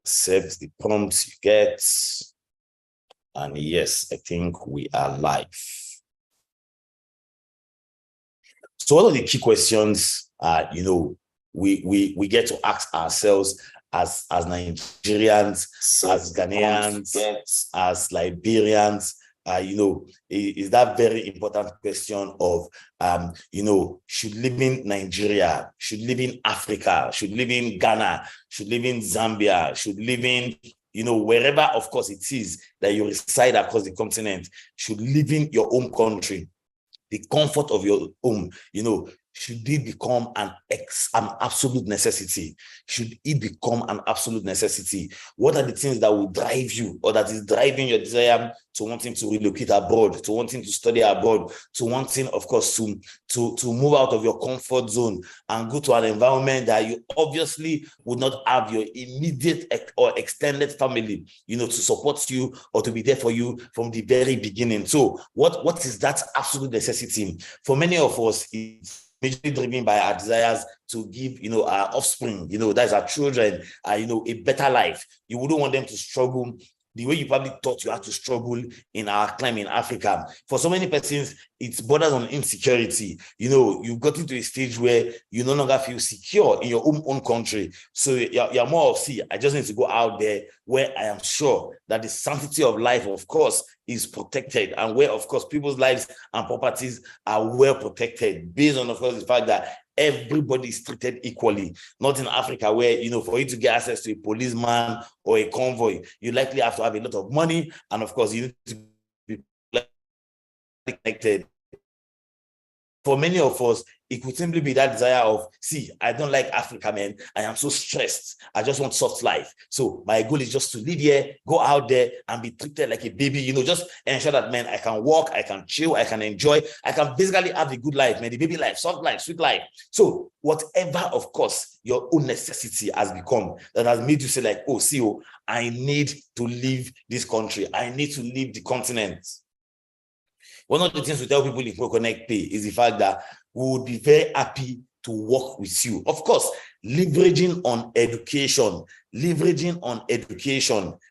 accept the prompts you get. And yes, I think we are live. So one of the key questions we get to ask ourselves as Nigerians, as Ghanaians, as Liberians, is that very important question of, should live in Nigeria, should live in Africa, should live in Ghana, should live in Zambia, should live in, wherever, of course, it is that you reside across the continent, should live in your own country, the comfort of your home, should it become an absolute necessity? Should it become an absolute necessity? What are the things that will drive you, or that is driving your desire to wanting to relocate abroad, to wanting to study abroad, to wanting, of course, to move out of your comfort zone and go to an environment that you obviously would not have your immediate or extended family, to support you or to be there for you from the very beginning. So what is that absolute necessity? For many of us, it's majorly driven by our desires to give, our offspring, that is our children, a better life. You wouldn't want them to struggle the way you probably thought you had to struggle in our climate in Africa. For so many persons, it borders on insecurity. You've gotten to a stage where you no longer feel secure in your own country. So you're more of, I just need to go out there where I am sure that the sanctity of life, of course, is protected, and where, of course, people's lives and properties are well protected, based on, of course, the fact that everybody is treated equally. Not in Africa, where, for you to get access to a policeman or a convoy, you likely have to have a lot of money, and of course, you need to be connected. For many of us, it could simply be that desire of, I don't like Africa, man. I am so stressed. I just want soft life. So my goal is just to live here, go out there and be treated like a baby, just ensure that, man, I can walk, I can chill, I can enjoy, I can basically have a good life, man, the baby life, soft life, sweet life. So whatever, of course, your own necessity has become, that has made you say like, I need to leave this country. I need to leave the continent. One of the things we tell people in ProconnectPAY is the fact that we would be very happy to work with you. Of course, leveraging on education,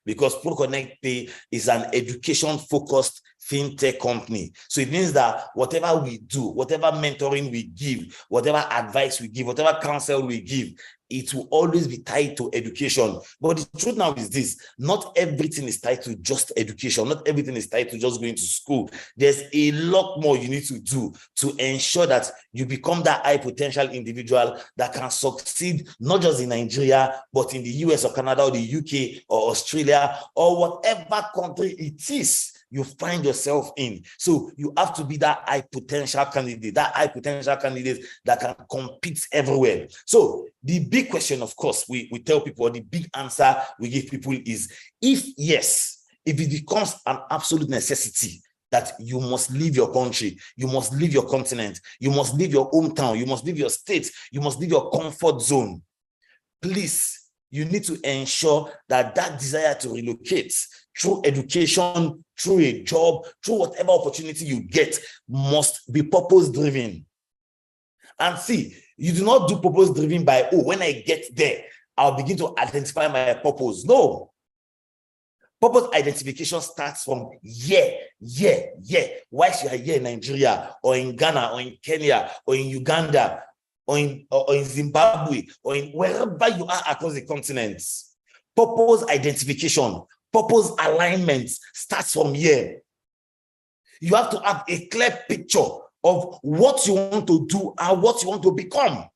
because ProconnectPAY is an education-focused fintech company. So it means that whatever we do, whatever mentoring we give, whatever advice we give, whatever counsel we give, it will always be tied to education. But the truth now is this: not everything is tied to just education. Not everything is tied to just going to school. There's a lot more you need to do to ensure that you become that high potential individual that can succeed, not just in Nigeria, but in the US or Canada or the UK or Australia or whatever country it is you find yourself in. So you have to be that high potential candidate that can compete everywhere. So the big question, of course, we tell people, or the big answer we give people is, if it becomes an absolute necessity that you must leave your country, you must leave your continent, you must leave your hometown, you must leave your state, you must leave your comfort zone, please, you need to ensure that desire to relocate through education, through a job, through whatever opportunity you get, must be purpose-driven. And you do not do purpose-driven by, when I get there, I'll begin to identify my purpose. No. Purpose identification starts from whilst you are here in Nigeria, or in Ghana, or in Kenya, or in Uganda, or in Zimbabwe, or in wherever you are across the continents. Purpose identification, purpose alignment starts from here. You have to have a clear picture of what you want to do and what you want to become.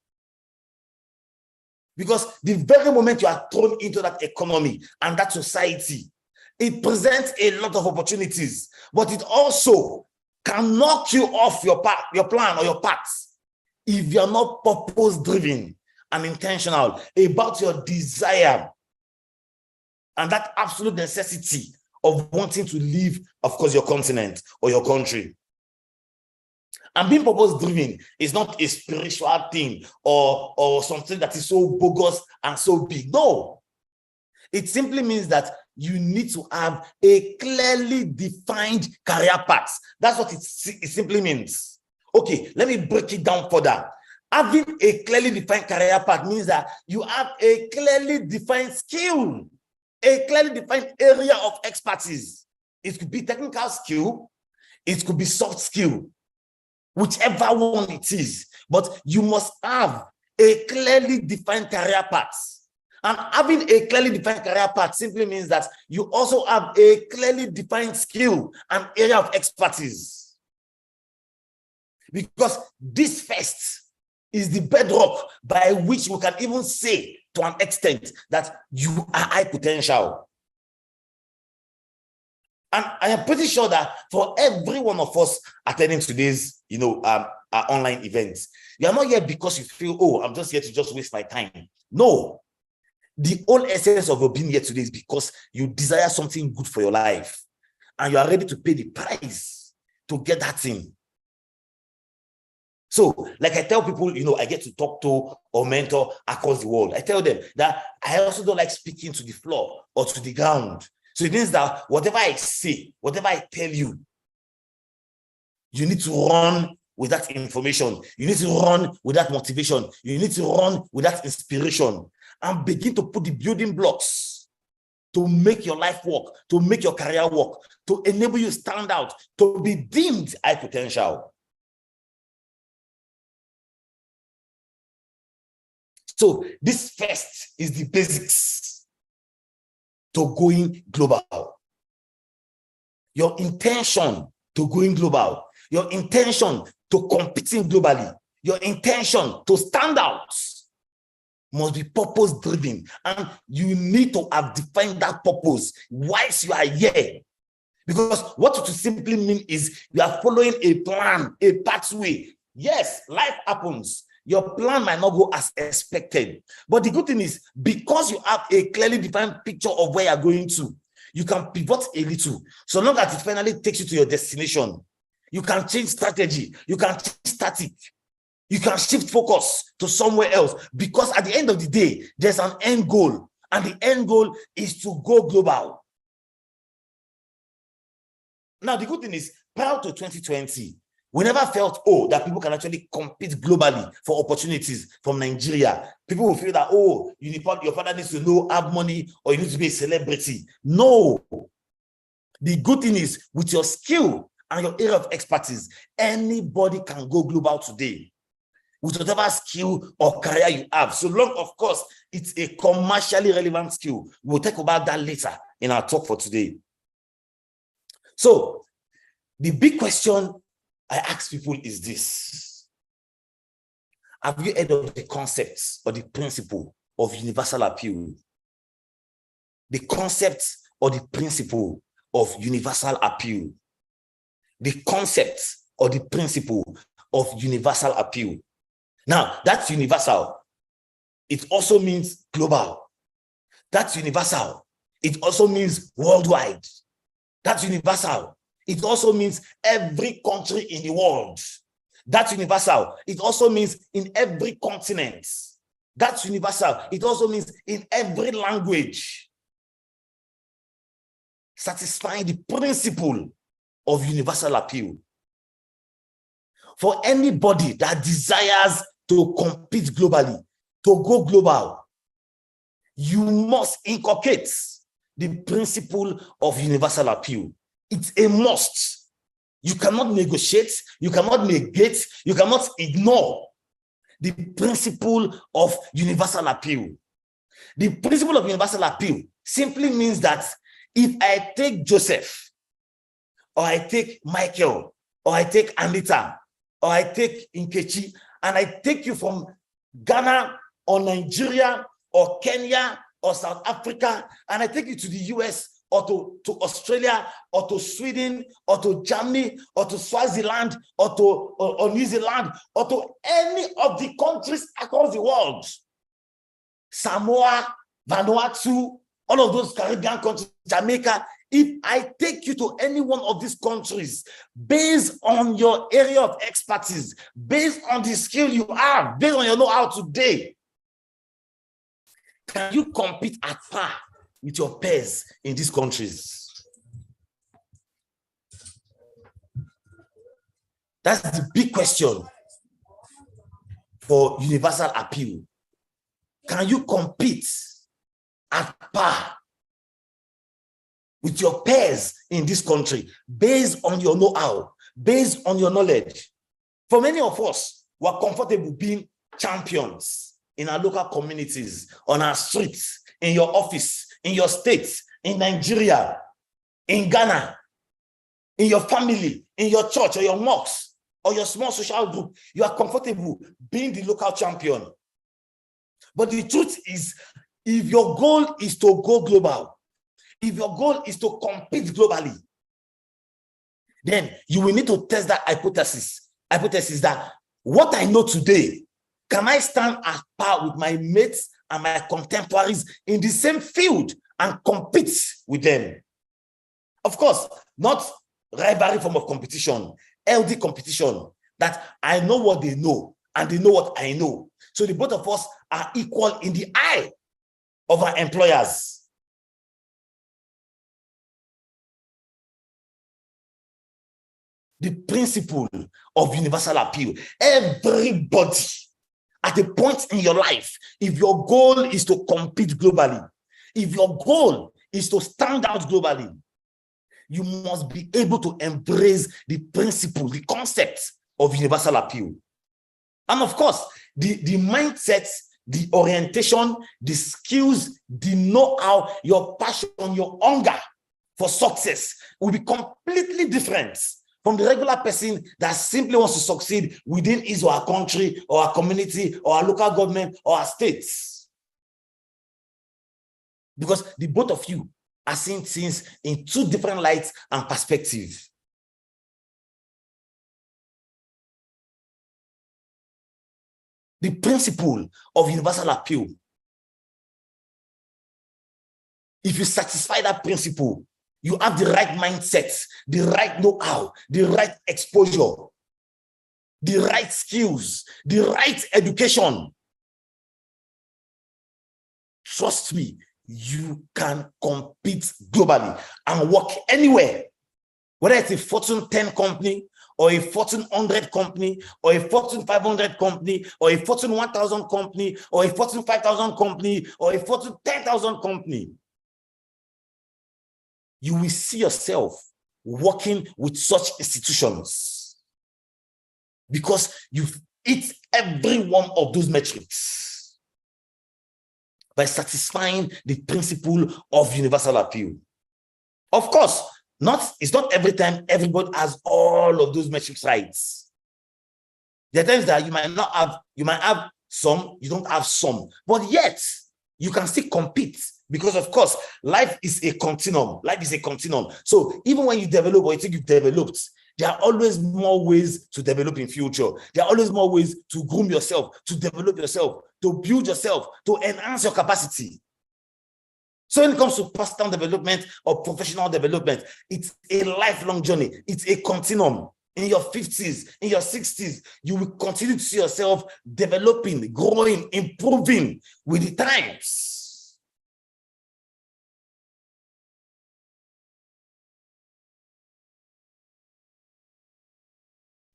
Because the very moment you are thrown into that economy and that society, it presents a lot of opportunities, but it also can knock you off your path, your plan, or your path, if you're not purpose-driven and intentional about your desire and that absolute necessity of wanting to leave, of course, your continent or your country. And being purpose-driven is not a spiritual thing or something that is so bogus and so big. No. It simply means that you need to have a clearly defined career path. That's what it simply means. Okay, let me break it down further. Having a clearly defined career path means that you have a clearly defined skill. a clearly defined area of expertise. It could be technical skill, it could be soft skill, whichever one it is, but you must have a clearly defined career path. And having a clearly defined career path simply means that you also have a clearly defined skill and area of expertise. Because this first is the bedrock by which we can even say to an extent that you are high potential. And I am pretty sure that for every one of us attending today's, our online events, you are not here because you feel, oh, I'm just here to just waste my time. No. The whole essence of your being here today is because you desire something good for your life and you are ready to pay the price to get that thing. So, like I tell people, I get to talk to or mentor across the world. I tell them that I also don't like speaking to the floor or to the ground. So it means that whatever I say, whatever I tell you, you need to run with that information. You need to run with that motivation. You need to run with that inspiration and begin to put the building blocks to make your life work, to make your career work, to enable you to stand out, to be deemed high potential. So this first is the basics to going global. Your intention to going global, your intention to competing globally, your intention to stand out must be purpose-driven, and you need to have defined that purpose whilst you are here. Because what it simply mean is you are following a plan, a pathway. Yes, life happens. Your plan might not go as expected. But the good thing is, because you have a clearly defined picture of where you're going to, you can pivot a little. So long as it finally takes you to your destination, you can change strategy. You can change static. You can shift focus to somewhere else, because at the end of the day, there's an end goal, and the end goal is to go global. Now, the good thing is, prior to 2020, we never felt, that people can actually compete globally for opportunities from Nigeria. People will feel that, your father needs to have money, or you need to be a celebrity. No. The good thing is, with your skill and your area of expertise, anybody can go global today, with whatever skill or career you have. So long, of course, it's a commercially relevant skill. We'll talk about that later in our talk for today. So the big question I ask people is this: have you heard of the concepts or the principle of universal appeal? The concept or the principle of universal appeal. The concept or the principle of universal appeal. Now, that's universal. It also means global. That's universal. It also means worldwide. That's universal. It also means every country in the world. That's universal. It also means in every continent. That's universal. It also means in every language. Satisfying the principle of universal appeal. For anybody that desires to compete globally, to go global, you must inculcate the principle of universal appeal. It's a must. You cannot negotiate, you cannot negate, you cannot ignore the principle of universal appeal. The principle of universal appeal simply means that if I take Joseph, or I take Michael, or I take Anita, or I take Nkechi, and I take you from Ghana or Nigeria or Kenya or South Africa, and I take you to the US or to Australia or to Sweden or to Germany or to Swaziland or to New Zealand or to any of the countries across the world, Samoa, Vanuatu, all of those Caribbean countries, Jamaica. If I take you to any one of these countries, based on your area of expertise, based on the skill you have, based on your know-how today, can you compete at par with your peers in these countries? That's the big question for universal appeal. Can you compete at par with your peers in this country based on your know-how, based on your knowledge. For many of us, we're comfortable being champions in our local communities, on our streets, in your office, in your state, in Nigeria, in Ghana, in your family, in your church or your mosque or your small social group. You are comfortable being the local champion. But the truth is, if your goal is to go global, if your goal is to compete globally, then you will need to test that hypothesis that what I know today, can I stand at par with my mates and my contemporaries in the same field and compete with them? Of course, not rivalry form of competition, healthy competition, that I know what they know and they know what I know. So the both of us are equal in the eye of our employers. The principle of universal appeal. Everybody at a point in your life, if your goal is to compete globally, if your goal is to stand out globally, you must be able to embrace the principle, the concept of universal appeal. And of course, the mindset, the orientation, the skills, the know-how, your passion, your hunger for success will be completely different from the regular person that simply wants to succeed within his or her country or our community or our local government or our states. Because the both of you are seeing things in two different lights and perspectives. The principle of universal appeal. If you satisfy that principle, you have the right mindset, the right know-how, the right exposure, the right skills, the right education. Trust me, you can compete globally and work anywhere, whether it's a Fortune 10 company or a Fortune 100 company or a Fortune 500 company or a Fortune 1000 company or a Fortune 5000 company or a Fortune 10,000 company. You will see yourself working with such institutions because you've hit every one of those metrics by satisfying the principle of universal appeal. Of course, it's not every time everybody has all of those metrics right. There are times that you might have some, you don't have some, but yet you can still compete. Because of course, life is a continuum. Life is a continuum. So even when you develop or you think you've developed, there are always more ways to develop in future. There are always more ways to groom yourself, to develop yourself, to build yourself, to enhance your capacity. So when it comes to personal development or professional development, it's a lifelong journey. It's a continuum. In your 50s, in your 60s, you will continue to see yourself developing, growing, improving with the times.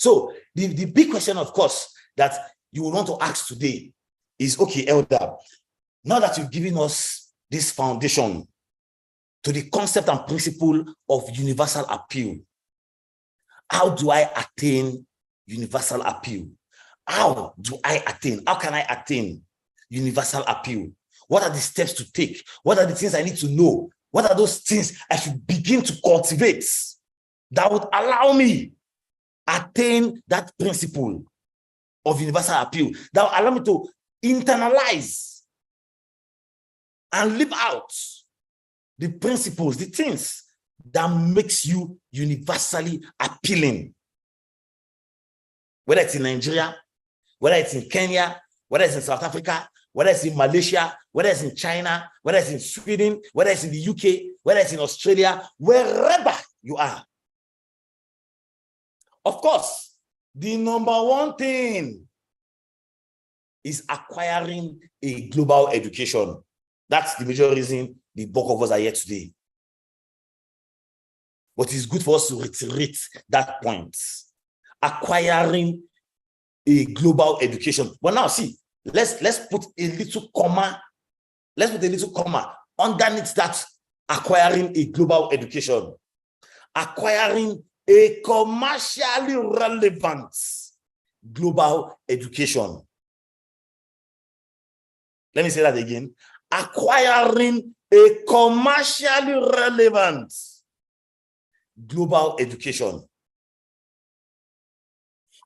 So the big question, of course, that you will want to ask today is, okay, Elder, now that you've given us this foundation to the concept and principle of universal appeal, how do I attain universal appeal? How can I attain universal appeal? What are the steps to take? What are the things I need to know? What are those things I should begin to cultivate that would allow me attain that principle of universal appeal, that will allow me to internalize and live out the principles, the things that makes you universally appealing. Whether it's in Nigeria, whether it's in Kenya, whether it's in South Africa, whether it's in Malaysia, whether it's in China, whether it's in Sweden, whether it's in the UK, whether it's in Australia, wherever you are. Of course, the number one thing is acquiring a global education. That's the major reason the bulk of us are here today. But it's good for us to reiterate that point. Acquiring a global education. But now see, let's put a little comma. Let's put a little comma underneath that acquiring a global education, acquiring a commercially relevant global education. Let me say that again. Acquiring a commercially relevant global education.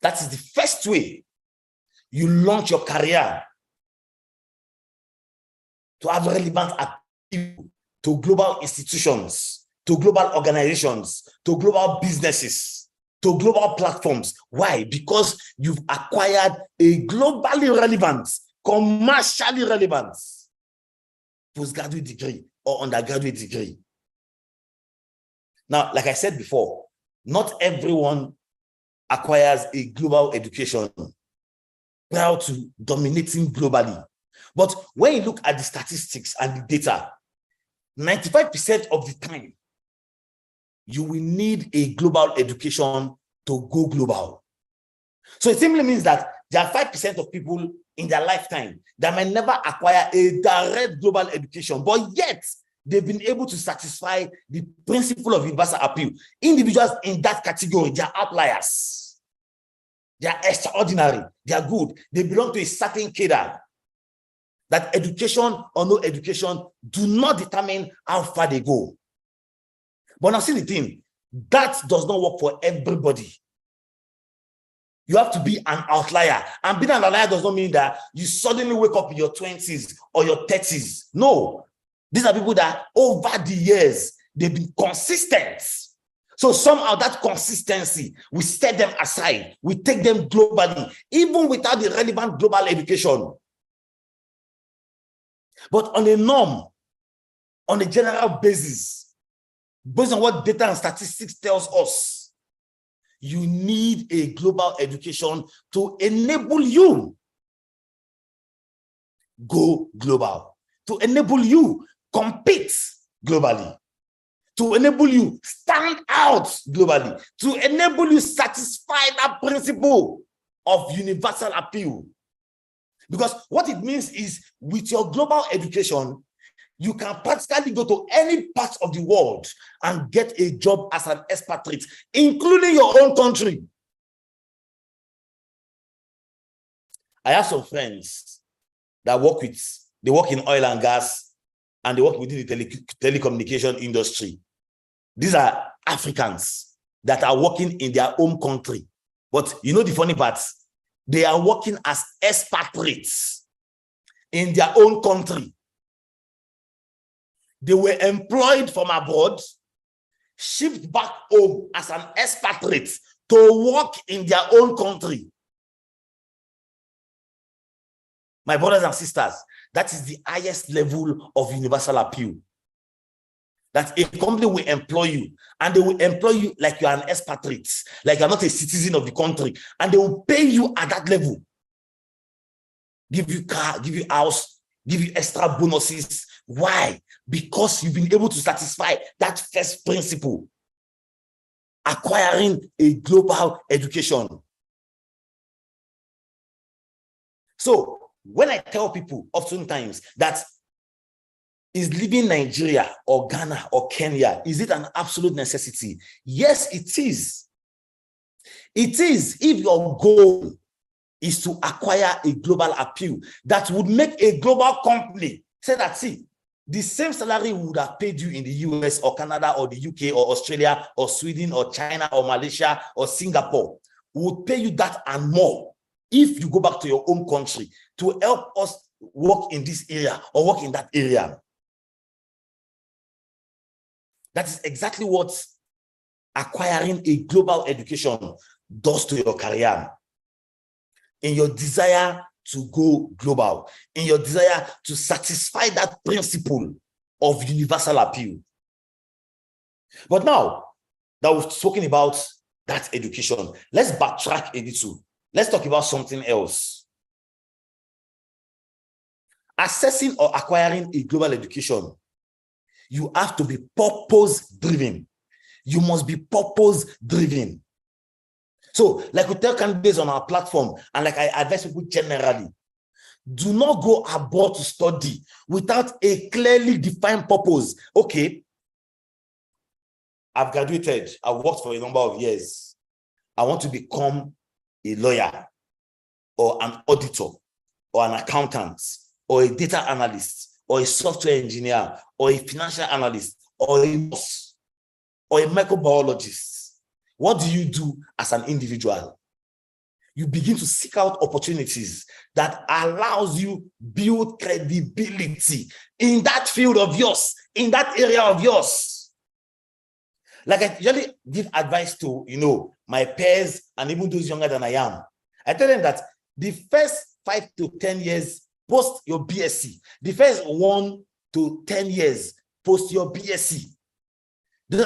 That is the first way you launch your career to have relevant appeal to global institutions, to global organizations, to global businesses, to global platforms. Why? Because you've acquired a globally relevant, commercially relevant postgraduate degree or undergraduate degree. Now, like I said before, not everyone acquires a global education prior to dominating globally. But when you look at the statistics and the data, 95% of the time, you will need a global education to go global. So it simply means that there are 5% of people in their lifetime that may never acquire a direct global education, but yet they've been able to satisfy the principle of universal appeal. Individuals in that category, they are outliers. They are extraordinary. They are good. They belong to a certain cadre. That education or no education do not determine how far they go. But now see the thing, that does not work for everybody. You have to be an outlier. And being an outlier does not mean that you suddenly wake up in your 20s or your 30s. No. These are people that over the years, they've been consistent. So somehow that consistency, we set them aside. We take them globally, even without the relevant global education. But on a norm, on a general basis, based on what data and statistics tells us, you need a global education to enable you go global, to enable you compete globally, to enable you stand out globally, to enable you satisfy that principle of universal appeal. Because what it means is, with your global education, you can practically go to any part of the world and get a job as an expatriate, including your own country. I have some friends that work in oil and gas, and they work within the telecommunication industry. These are Africans that are working in their home country. But you know the funny part? They are working as expatriates in their own country. They were employed from abroad, shipped back home as an expatriate to work in their own country. My brothers and sisters, that is the highest level of universal appeal. That a company will employ you, and they will employ you like you are an expatriate, like you're not a citizen of the country, and they will pay you at that level. Give you car, give you house, give you extra bonuses. Why? Because you've been able to satisfy that first principle, acquiring a global education. So when I tell people oftentimes that, is leaving Nigeria or Ghana or Kenya, is it an absolute necessity? Yes, it is. It is, if your goal is to acquire a global appeal that would make a global company say that, see, the same salary we would have paid you in the US or Canada or the UK or Australia or Sweden or China or Malaysia or Singapore, we would pay you that and more if you go back to your own country to help us work in this area or work in that area. That is exactly what acquiring a global education does to your career. In your desire to go global, in your desire to satisfy that principle of universal appeal. But now that we've spoken about that education, let's backtrack a little. Let's talk about something else. Assessing or acquiring a global education, you have to be purpose-driven. You must be purpose-driven. So, like we tell candidates on our platform, and like I advise people generally, do not go abroad to study without a clearly defined purpose. Okay, I've graduated. I've worked for a number of years. I want to become a lawyer or an auditor or an accountant or a data analyst or a software engineer or a financial analyst or a nurse or a microbiologist. What do you do as an individual? You begin to seek out opportunities that allows you build credibility in that field of yours, in that area of yours. Like I usually give advice to, my peers and even those younger than I am. I tell them that the first 5 to 10 years post your BSc, the first 1 to 10 years post your BSc,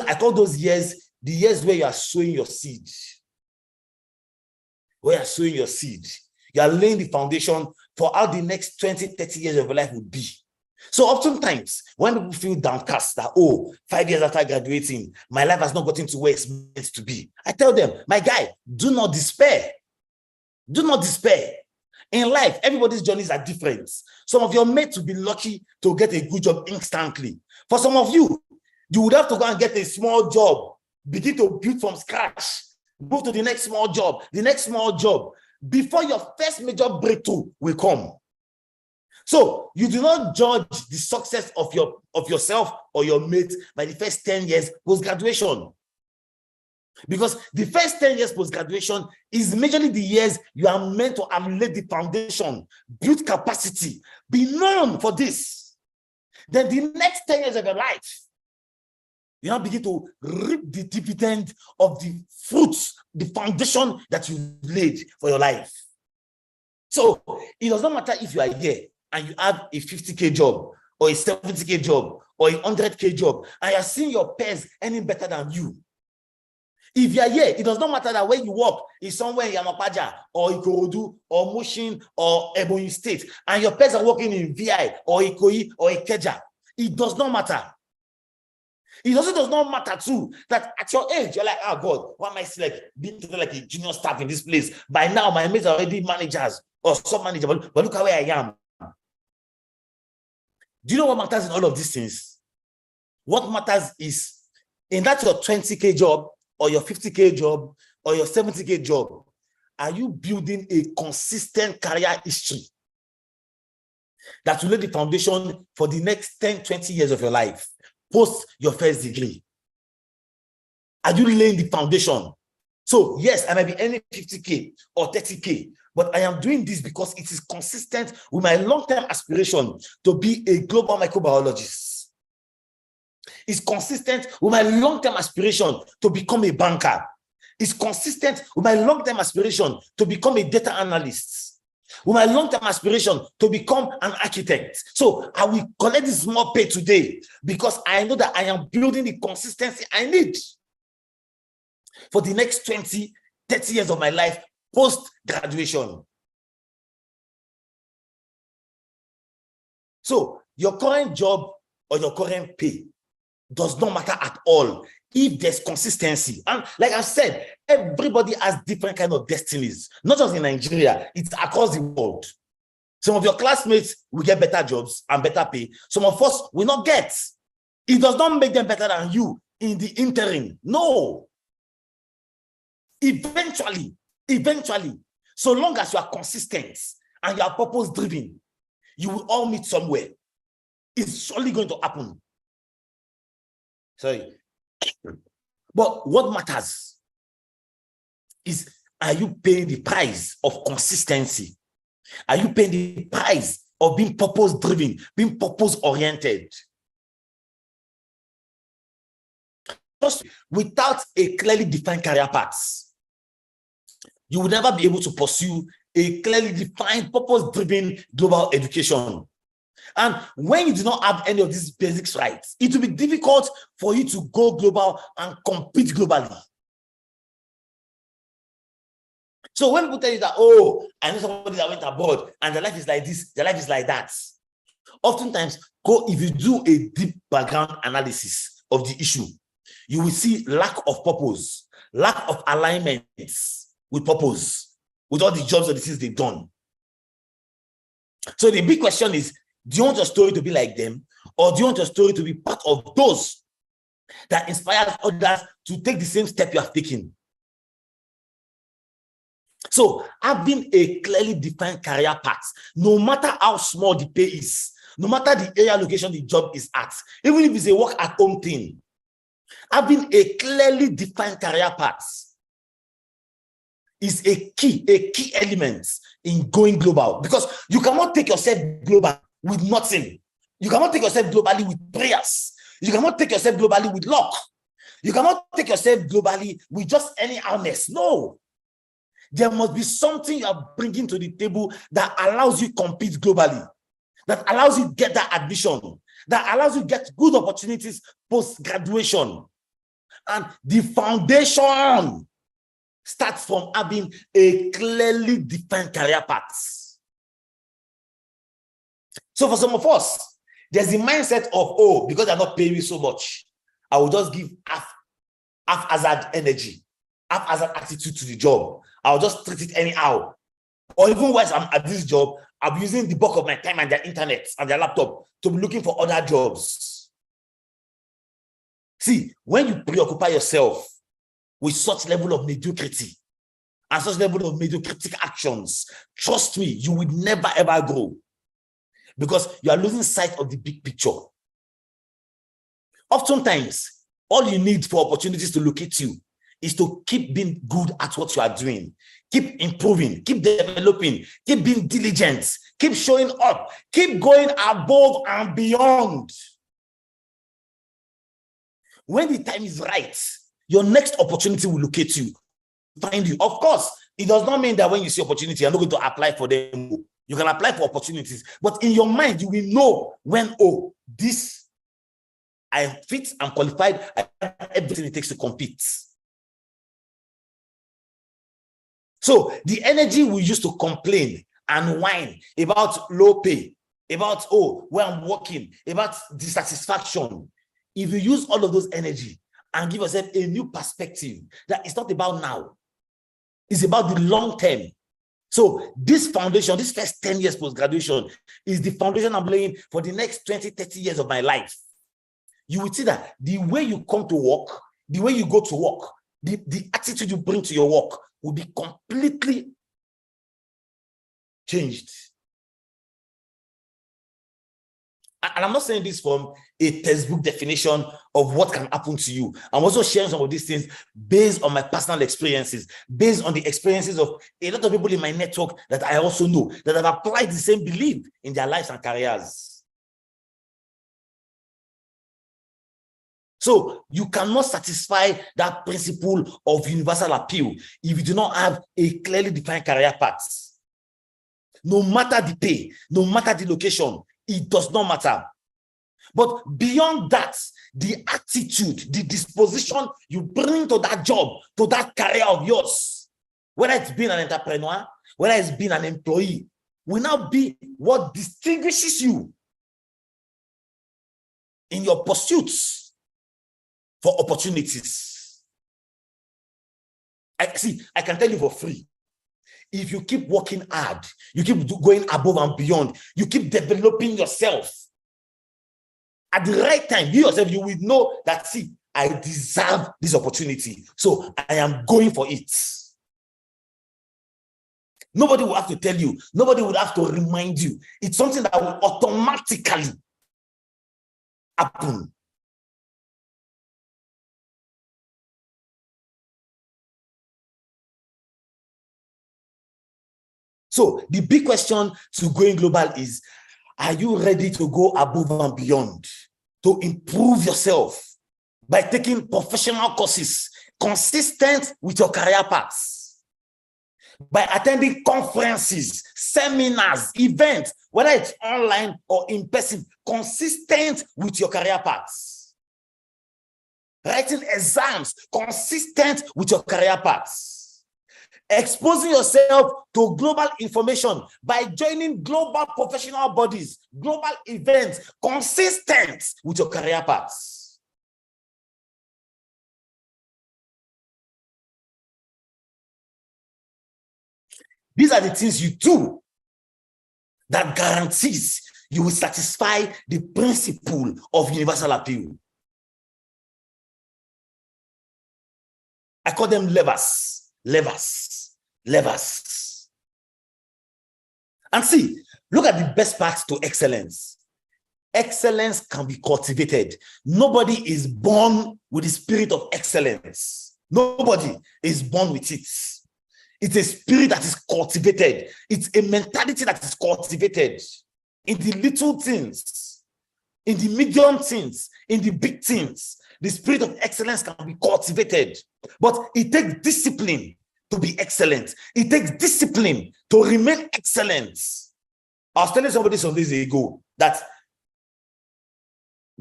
I call those years the years where you are sowing your seed. Where you are sowing your seed. You are laying the foundation for how the next 20, 30 years of your life would be. So oftentimes, when people feel downcast that, 5 years after graduating, my life has not gotten to where it's meant to be, I tell them, my guy, do not despair. Do not despair. In life, everybody's journeys are different. Some of your mates will be lucky to get a good job instantly. For some of you, you would have to go and get a small job, begin to build from scratch, move to the next small job, before your first major breakthrough will come. So you do not judge the success of yourself or your mate by the first 10 years post-graduation. Because the first 10 years post-graduation is majorly the years you are meant to have laid the foundation, build capacity, be known for this. Then the next 10 years of your life, you now begin to reap the dividend of the fruits, the foundation that you laid for your life. So it does not matter if you are here and you have a 50K job or a 70K job or a 100K job and you are seeing your peers earning better than you. If you are here, it does not matter that where you work is somewhere in Yamapaja or Ikorodu or Mushin or Ebonyi State and your peers are working in VI or Ikoyi or Ikeja. It does not matter. It also does not matter too that at your age, you're like, oh God, why am I still being treated like a junior staff in this place? By now, my mates are already managers or sub-managers, but look at where I am. Do you know what matters in all of these things? What matters is in that your 20K job or your 50K job or your 70K job, are you building a consistent career history that will lay the foundation for the next 10, 20 years of your life? Post your first degree. Are you laying the foundation? So yes, I might be earning 50K or 30K, but I am doing this because it is consistent with my long-term aspiration to be a global microbiologist. It's consistent with my long-term aspiration to become a banker. It's consistent with my long-term aspiration to become a data analyst. With my long-term aspiration to become an architect. So I will collect this small pay today because I know that I am building the consistency I need for the next 20, 30 years of my life post-graduation. So your current job or your current pay does not matter at all if there's consistency. And like I said, everybody has different kind of destinies, not just in Nigeria, it's across the world. Some of your classmates will get better jobs and better pay. Some of us will not get. It does not make them better than you in the interim. No. Eventually, so long as you are consistent and you are purpose-driven, you will all meet somewhere. It's surely going to happen. Sorry. But what matters is, are you paying the price of consistency? Are you paying the price of being purpose-driven, being purpose-oriented? Just without a clearly defined career path, you will never be able to pursue a clearly defined, purpose-driven global education. And when you do not have any of these basics right, it will be difficult for you to go global and compete globally. So when people tell you that, oh, I know somebody that went abroad and their life is like this, their life is like that, oftentimes, if you do a deep background analysis of the issue, you will see lack of purpose, lack of alignment with purpose, with all the jobs or the things they've done. So the big question is, do you want your story to be like them, or do you want your story to be part of those that inspires others to take the same step you have taken. So having a clearly defined career path, no matter how small the pay is, no matter the area location the job is at, even if it's a work at home thing, having a clearly defined career path is a key element in going global, because you cannot take yourself global with nothing. You cannot take yourself globally with prayers. You cannot take yourself globally with luck. You cannot take yourself globally with just any honest. No. There must be something you are bringing to the table that allows you to compete globally, that allows you to get that admission, that allows you to get good opportunities post-graduation. And the foundation starts from having a clearly defined career path. So for some of us, there's the mindset of, oh, because they're not paying me so much, I will just give haphazard energy, haphazard attitude to the job. I'll just treat it anyhow. Or even once I'm at this job, I'll be using the bulk of my time and their internet and their laptop to be looking for other jobs. See, when you preoccupy yourself with such level of mediocrity and such level of mediocritic actions, trust me, you will never ever grow, because you are losing sight of the big picture. Oftentimes, all you need for opportunities to locate you is to keep being good at what you are doing, keep improving, keep developing, keep being diligent, keep showing up, keep going above and beyond. When the time is right, your next opportunity will locate you, find you. Of course, it does not mean that when you see opportunity, you're not going to apply for them. You can apply for opportunities, but in your mind, you will know when, oh, this, I am fit, I'm qualified, I have everything it takes to compete. So the energy we used to complain and whine about low pay, about, oh, where I'm working, about dissatisfaction, if you use all of those energy and give yourself a new perspective, that it's not about now, it's about the long term. So this foundation, this first 10 years post-graduation, is the foundation I'm laying for the next 20, 30 years of my life. You will see that the way you come to work, the way you go to work, the attitude you bring to your work will be completely changed. And I'm not saying this from a textbook definition of what can happen to you. I'm also sharing some of these things based on my personal experiences, based on the experiences of a lot of people in my network that I also know, that have applied the same belief in their lives and careers. So you cannot satisfy that principle of universal appeal if you do not have a clearly defined career path. No matter the pay, no matter the location, it does not matter. But beyond that, the attitude, the disposition you bring to that job, to that career of yours, whether it's being an entrepreneur, whether it's being an employee, will now be what distinguishes you in your pursuits for opportunities. I can tell you for free, if you keep working hard, you keep going above and beyond, you keep developing yourself, at the right time, you yourself, you will know that, see, I deserve this opportunity, so I am going for it. Nobody will have to tell you. Nobody will have to remind you. It's something that will automatically happen. So the big question to going global is, are you ready to go above and beyond, to improve yourself by taking professional courses consistent with your career paths, by attending conferences, seminars, events, whether it's online or in person, consistent with your career paths, writing exams consistent with your career paths, exposing yourself to global information by joining global professional bodies, global events, consistent with your career paths. These are the things you do that guarantees you will satisfy the principle of universal appeal. call them levers. And see, look at the best part to excellence. Excellence can be cultivated. Nobody is born with the spirit of excellence. Nobody is born with it. It's a spirit that is cultivated. It's a mentality that is cultivated in the little things, in the medium things, in the big things. The spirit of excellence can be cultivated, but it takes discipline to be excellent. It takes discipline to remain excellent. I was telling somebody some days ago that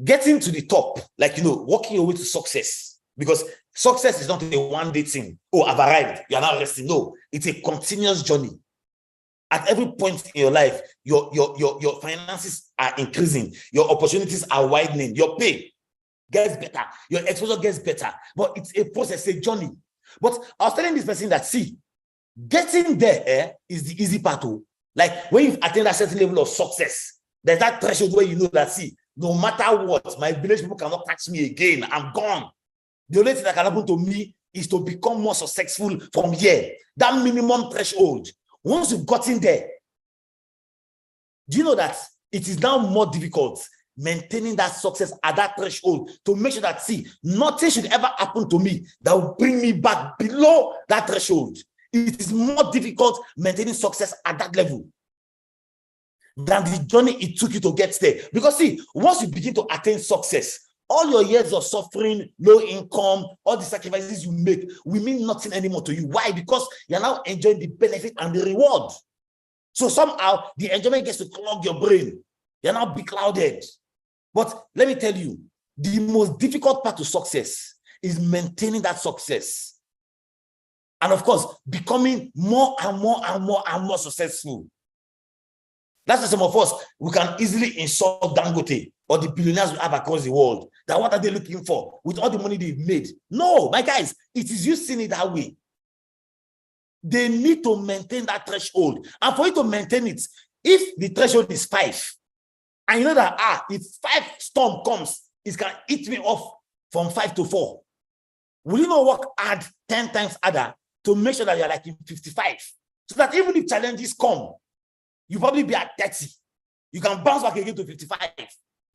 getting to the top, like, walking your way to success, because success is not a one-day thing. Oh, I've arrived, you're now resting. No, it's a continuous journey. At every point in your life, your finances are increasing, your opportunities are widening, your pay gets better, your exposure gets better, but it's a process, a journey. But I was telling this person that, see, getting there is the easy part. Like when you've attained a certain level of success, there's that threshold where you know that, see, no matter what, my village people cannot catch me again. I'm gone. The only thing that can happen to me is to become more successful from here. That minimum threshold. Once you've gotten there, do you know that it is now more difficult maintaining that success at that threshold to make sure that, see, nothing should ever happen to me that will bring me back below that threshold. It is more difficult maintaining success at that level than the journey it took you to get there. Because, see, once you begin to attain success, all your years of suffering, low income, all the sacrifices you make will mean nothing anymore to you. Why? Because you're now enjoying the benefit and the reward. So somehow the enjoyment gets to clog your brain. You're now beclouded. But let me tell you, the most difficult part to success is maintaining that success. And of course, becoming more and more successful. That's why some of us, we can easily insult Dangote or the billionaires we have across the world. That what are they looking for with all the money they've made? No, my guys, it is you seeing it that way. They need to maintain that threshold. And for you to maintain it, if the threshold is 5, and you know that, if 5 storm comes, it can eat me off from 5 to 4. Will you not work hard 10 times harder to make sure that you're like in 55? So that even if challenges come, you probably be at 30. You can bounce back again to 55.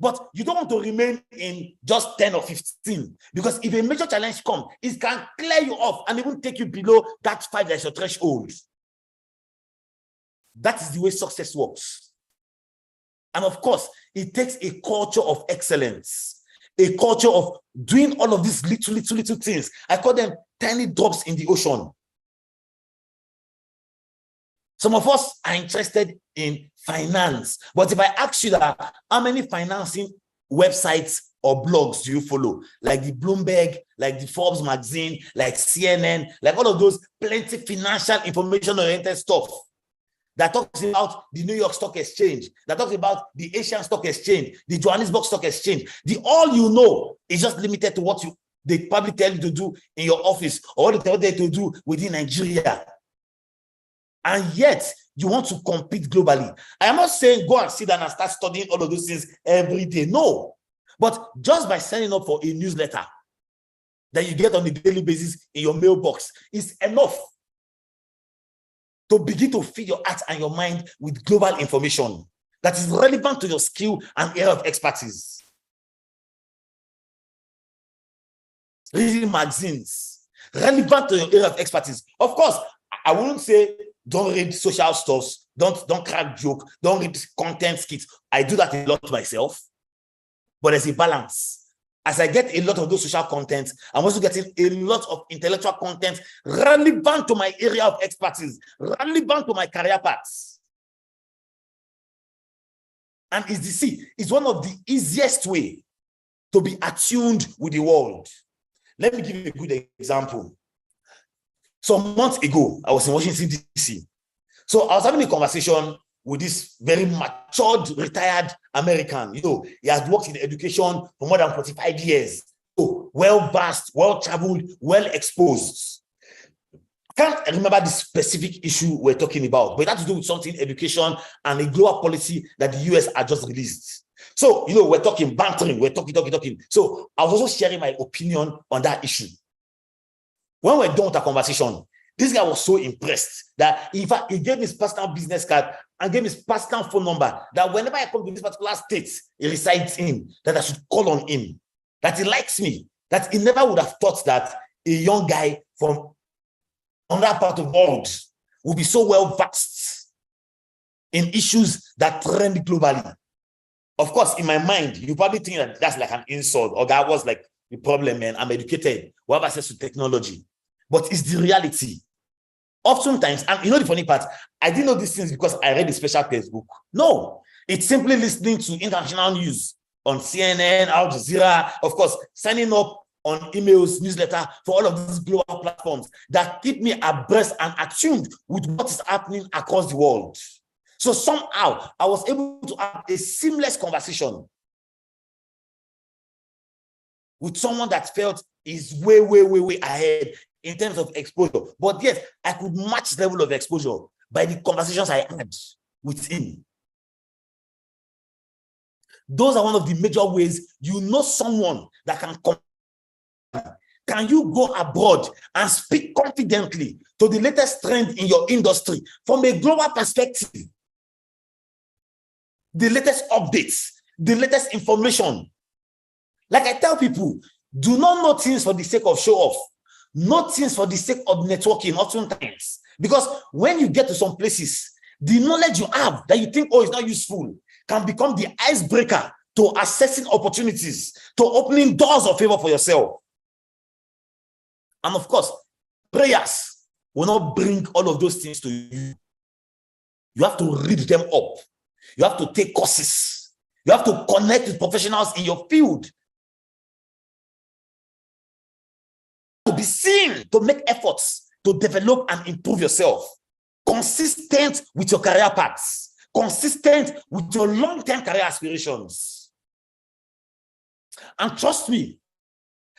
But you don't want to remain in just 10 or 15. Because if a major challenge comes, it can clear you off and even take you below that 5 that's your threshold. That is the way success works. And of course, it takes a culture of excellence, a culture of doing all of these little things. I call them tiny drops in the ocean. Some of us are interested in finance, but if I ask you that, how many financing websites or blogs do you follow? Like the Bloomberg, like the Forbes magazine, like CNN, like all of those plenty financial information-oriented stuff that talks about the New York Stock Exchange, that talks about the Asian Stock Exchange, the Johannesburg Stock Exchange. All you know is just limited to what they probably tell you to do in your office or what they tell you to do within Nigeria. And yet, you want to compete globally. I am not saying go and sit down and start studying all of those things every day. No. But just by signing up for a newsletter that you get on a daily basis in your mailbox is enough to begin to feed your heart and your mind with global information that is relevant to your skill and area of expertise. Reading magazines, relevant to your area of expertise. Of course, I wouldn't say don't read social stuff, don't crack joke, don't read content skits. I do that a lot myself, but there's a balance. As I get a lot of those social content, I'm also getting a lot of intellectual content relevant to my area of expertise, relevant to my career paths. And it's one of the easiest way to be attuned with the world. Let me give you a good example. Some months ago, I was in Washington, D.C. So I was having a conversation with this very matured, retired American. He has worked in education for more than 45 years. So well-versed, well-traveled, well-exposed. I can't remember the specific issue we're talking about, but it had to do with something, education, and a global policy that the US had just released. So, we're talking bantering, we're talking. So I was also sharing my opinion on that issue. When we're done with our conversation, this guy was so impressed that, in fact, he gave me his personal business card and gave me his personal phone number, that whenever I come to this particular state he resides in, that I should call on him, that he likes me, that he never would have thought that a young guy from another part of the world would be so well versed in issues that trend globally. Of course, in my mind, you probably think that that's like an insult, or that was like the problem, man. I'm educated, we have access to technology. But it's the reality. Oftentimes, and you know the funny part, I didn't know these things because I read the special textbook. No, it's simply listening to international news on CNN, Al Jazeera, of course, signing up on emails, newsletter for all of these global platforms that keep me abreast and attuned with what is happening across the world. So somehow I was able to have a seamless conversation with someone that felt is way, way, way, way ahead in terms of exposure. But yes, I could match the level of exposure by the conversations I had with him. Those are one of the major ways you know someone that can come. Can you go abroad and speak confidently to the latest trend in your industry from a global perspective? The latest updates, the latest information. Like I tell people, do not know things for the sake of show off. Know things for the sake of networking oftentimes. Because when you get to some places, the knowledge you have that you think, oh, it's not useful, can become the icebreaker to assessing opportunities, to opening doors of favor for yourself. And of course, prayers will not bring all of those things to you. You have to read them up. You have to take courses. You have to connect with professionals in your field. To be seen, to make efforts to develop and improve yourself. Consistent with your career paths. Consistent with your long-term career aspirations. And trust me,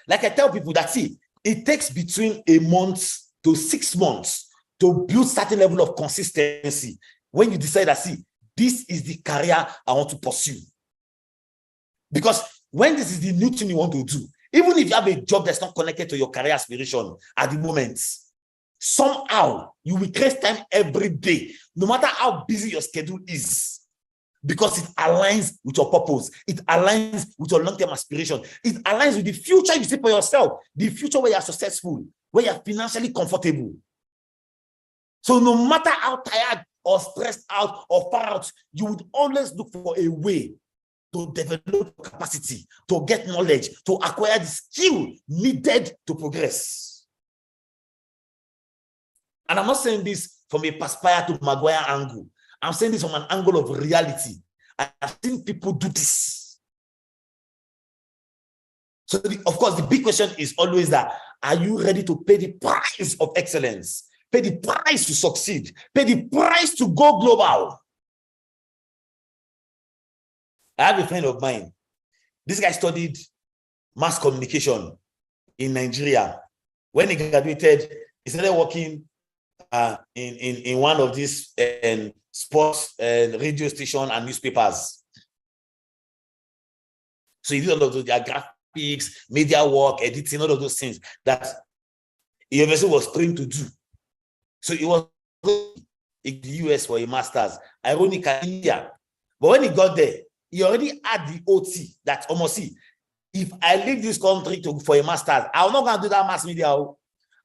like I tell people that, see, it takes between a month to 6 months to build certain level of consistency when you decide that, see, this is the career I want to pursue. Because when this is the new thing you want to do, even if you have a job that's not connected to your career aspiration at the moment, somehow you will create time every day, no matter how busy your schedule is, because it aligns with your purpose. It aligns with your long-term aspiration. It aligns with the future you see for yourself, the future where you're successful, where you're financially comfortable. So no matter how tired or stressed out or far out, you would always look for a way to develop capacity, to get knowledge, to acquire the skill needed to progress. And I'm not saying this from a Perspire to Maguire angle. I'm saying this from an angle of reality. I've seen people do this. So, of course, the big question is always that, are you ready to pay the price of excellence? Pay the price to succeed. Pay the price to go global. I have a friend of mine. This guy studied mass communication in Nigeria. When he graduated, he started working in one of these sports radio station and newspapers. So he did all of those graphics, media work, editing, all of those things that he obviously was trained to do. So he was in the US for a master's, ironically India. But when he got there, he already had the OT that almost, see, if I leave this country for a master's, I'm not going to do that mass media.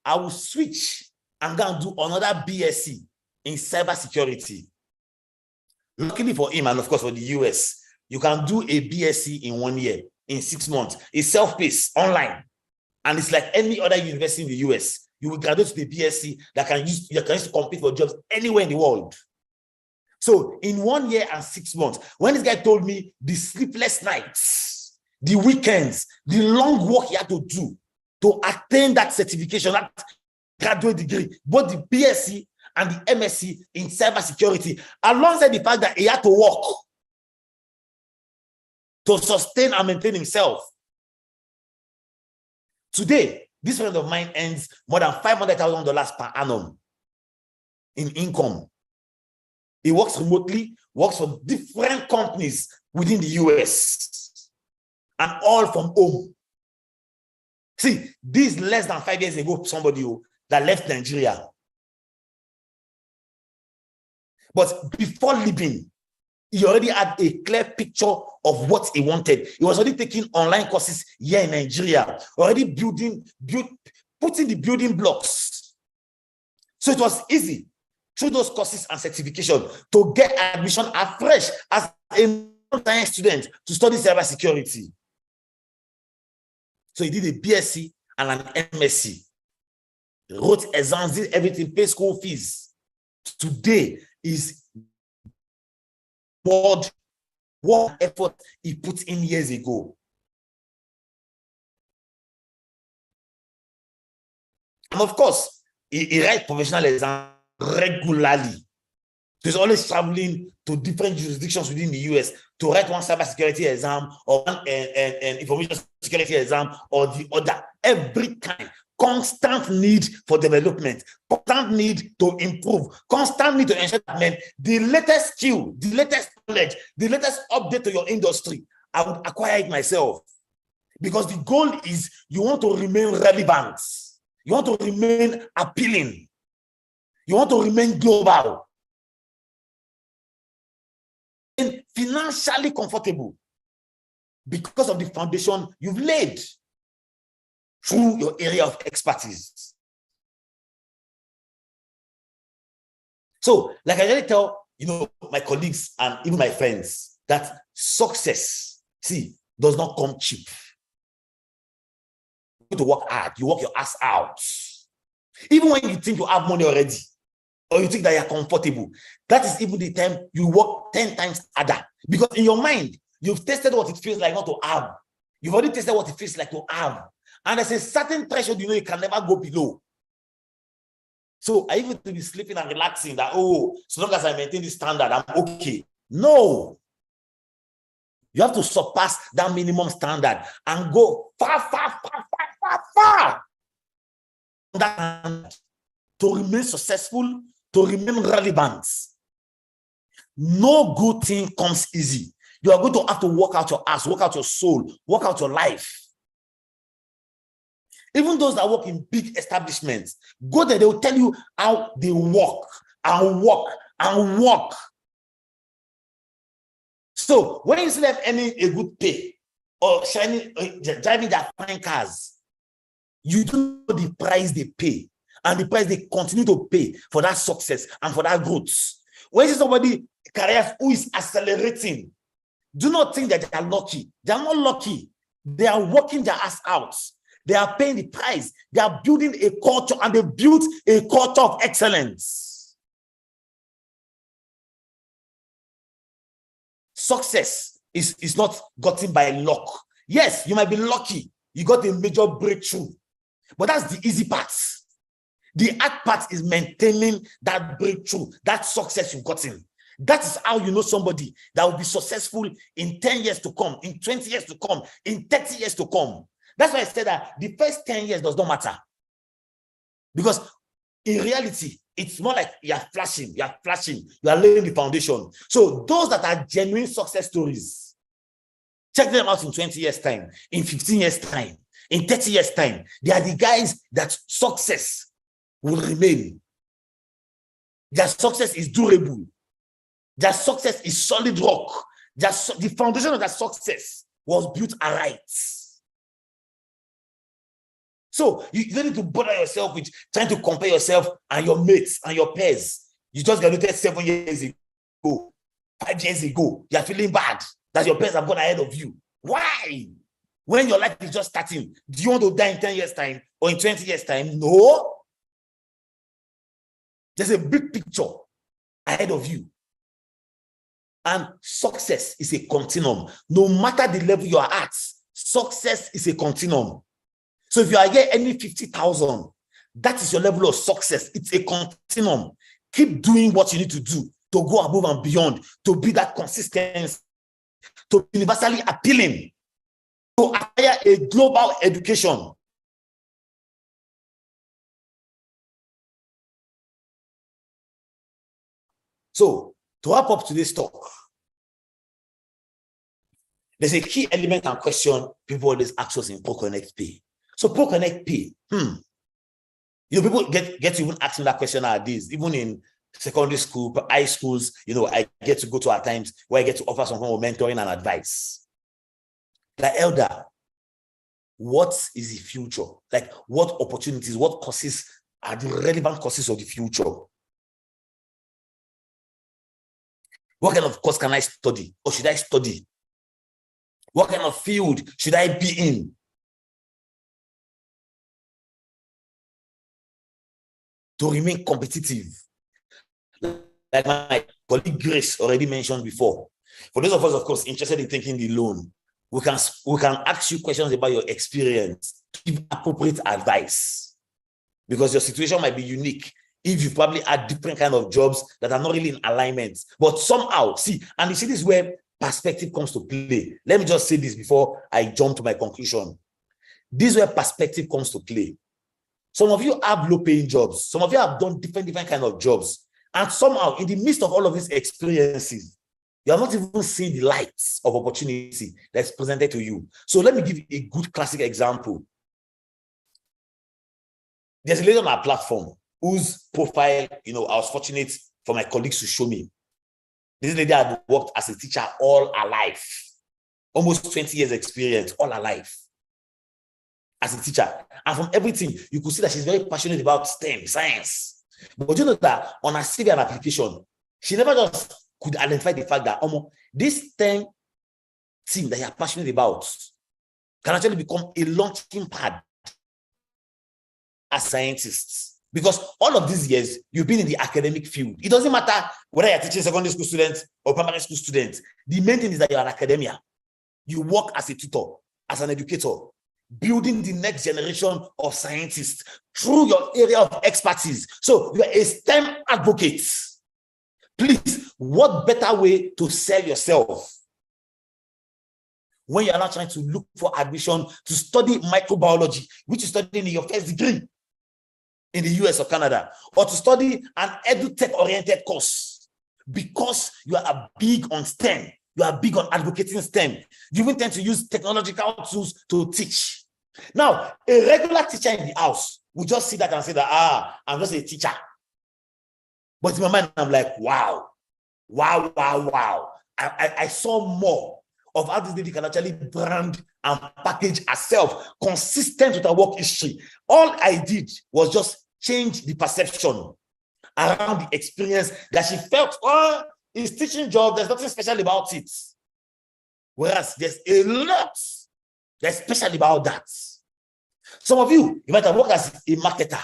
I will switch and go and do another BSc in cybersecurity. Luckily for him, and of course for the US, you can do a BSc in 1 year, in 6 months. It's self-paced, online. And it's like any other university in the US. You will graduate to the BSc that can use to compete for jobs anywhere in the world. So in 1 year and 6 months, when this guy told me the sleepless nights, the weekends, the long work he had to do to attain that certification, that graduate degree, both the BSc and the MSc in cybersecurity, alongside the fact that he had to work to sustain and maintain himself. Today, this friend of mine earns more than $500,000 per annum in income. He works remotely, works for different companies within the US, and all from home. See, this less than 5 years ago, somebody that left Nigeria. But before leaving, he already had a clear picture of what he wanted. He was already taking online courses here in Nigeria, already putting the building blocks. So it was easy through those courses and certification to get admission afresh as a science student to study cybersecurity. So he did a BSc and an MSc, wrote exams, did everything, paid school fees. Today is what effort he put in years ago. And of course, he writes professional exams regularly. He's always traveling to different jurisdictions within the US to write one cybersecurity exam or one information security exam or the other. Every time, constant need for development, constant need to improve, constant need to ensure that the latest skill, the latest knowledge, the latest update to your industry, I would acquire it myself. Because the goal is you want to remain relevant. You want to remain appealing. You want to remain global. And financially comfortable because of the foundation you've laid through your area of expertise. So, like I already tell, my colleagues and even my friends that success, does not come cheap. You need to work hard. You work your ass out. Even when you think you have money already, or you think that you're comfortable, that is even the time you work 10 times harder. Because in your mind, you've tested what it feels like not to have. You've already tested what it feels like to have. And there's a certain threshold you can never go below. So I even to be sleeping and relaxing that, so long as I maintain this standard, I'm okay. No. You have to surpass that minimum standard and go far. That to remain successful, to remain relevant. No good thing comes easy. You are going to have to work out your ass, work out your soul, work out your life. Even those that work in big establishments, go there, they will tell you how they work and work and work. So when you see them earning a good pay or driving their fine cars, you don't know the price they pay and the price they continue to pay for that success and for that growth. When you see somebody career who is accelerating, do not think that they are lucky. They are not lucky. They are working their ass out. They are paying the price. They are building a culture, and they built a culture of excellence. Success is not gotten by luck. Yes, you might be lucky. You got a major breakthrough. But that's the easy part. The hard part is maintaining that breakthrough, that success you've gotten. That is how you know somebody that will be successful in 10 years to come, in 20 years to come, in 30 years to come. That's why I said that the first 10 years does not matter. Because in reality, it's more like you are flashing, you are laying the foundation. So those that are genuine success stories, check them out in 20 years' time, in 15 years' time, in 30 years' time. They are the guys that success will remain. Their success is durable. Their success is solid rock. The foundation of that success was built aright. So you don't need to bother yourself with trying to compare yourself and your mates and your peers. You just graduated 7 years ago, 5 years ago. You're feeling bad that your peers have gone ahead of you. Why? When your life is just starting, do you want to die in 10 years' time or in 20 years' time? No. There's a big picture ahead of you. And success is a continuum. No matter the level you are at, success is a continuum. So if you are here earning 50,000, that is your level of success. It's a continuum. Keep doing what you need to do to go above and beyond, to be that consistent, to be universally appealing, to acquire a global education. So to wrap up today's talk, there's a key element and question people always ask us in ProconnectPAY. So ProconnectPAY. People get to even asking that question nowadays, even in secondary school, high schools. I get to go to at times where I get to offer some form of mentoring and advice. Like, elder, what is the future? Like, what opportunities, what courses are the relevant courses of the future? What kind of course can I study, or should I study? What kind of field should I be in? To remain competitive. Like my colleague Grace already mentioned before. For those of us, of course, interested in taking the loan, we can ask you questions about your experience to give appropriate advice, because your situation might be unique. If you've probably had different kind of jobs that are not really in alignment, but somehow, and you see, this is where perspective comes to play. Let me just say this before I jump to my conclusion. This is where perspective comes to play. Some of you have low-paying jobs. Some of you have done different kind of jobs. And somehow, in the midst of all of these experiences, you are not even seeing the lights of opportunity that's presented to you. So let me give you a good classic example. There's a lady on our platform whose profile, I was fortunate for my colleagues to show me. This lady had worked as a teacher all her life. Almost 20 years experience, all her life as a teacher. And from everything, you could see that she's very passionate about STEM, science. But you know that on her CV and application, she never just could identify the fact that this STEM thing that you're passionate about can actually become a launching pad as scientists. Because all of these years, you've been in the academic field. It doesn't matter whether you're teaching secondary school students or primary school students. The main thing is that you're in academia. You work as a tutor, as an educator, building the next generation of scientists through your area of expertise. So you're a STEM advocate. Please, what better way to sell yourself when you're not trying to look for admission to study microbiology, which you studied in your first degree in the US or Canada, or to study an edutech-oriented course because you are big on STEM, you are big on advocating STEM. You even tend to use technological tools to teach. Now, a regular teacher in the house will just see that and say that, I'm just a teacher. But in my mind, I'm like, wow. I saw more of how this lady can actually brand and package herself consistent with her work history. All I did was just change the perception around the experience that she felt, it's teaching job, there's nothing special about it. Whereas there's a lot that's special about that. Some of you might have worked as a marketer,